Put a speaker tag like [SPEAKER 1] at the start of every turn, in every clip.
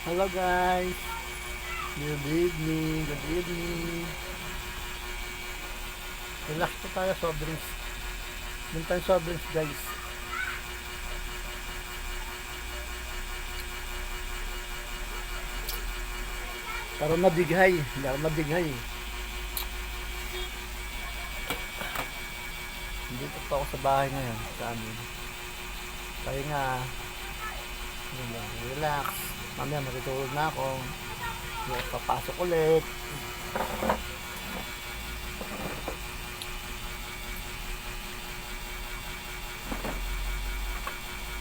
[SPEAKER 1] Hello guys. Good evening. Good evening. Relax po tayo, soft drinks. Mintan soft drinks guys. Para madighay. Hindi ako madighay. Dito po ako sa bahay ngayon. Sa amin. Kaya nga. Relax. Mamaya matutulog na ako. Papasok ulit.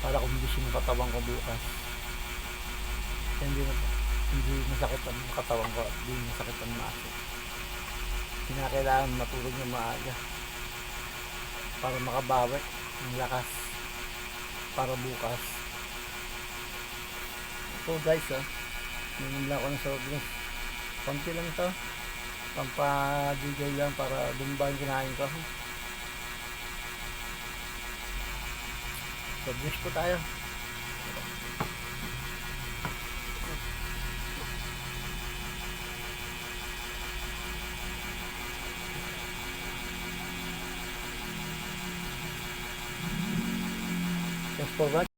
[SPEAKER 1] Para kondisyon yung katawan ko bukas. Hindi masakit ang katawan ko at hindi masakit ang maso. Kinakailangan matulog ng maaga para makabawi ng lakas para bukas. So guys, minum lang ako ng soft drinks. Konti lang ito, pampadigay lang para dumba yung kinain ko. Soft drinks po tayo. Thanks for watching.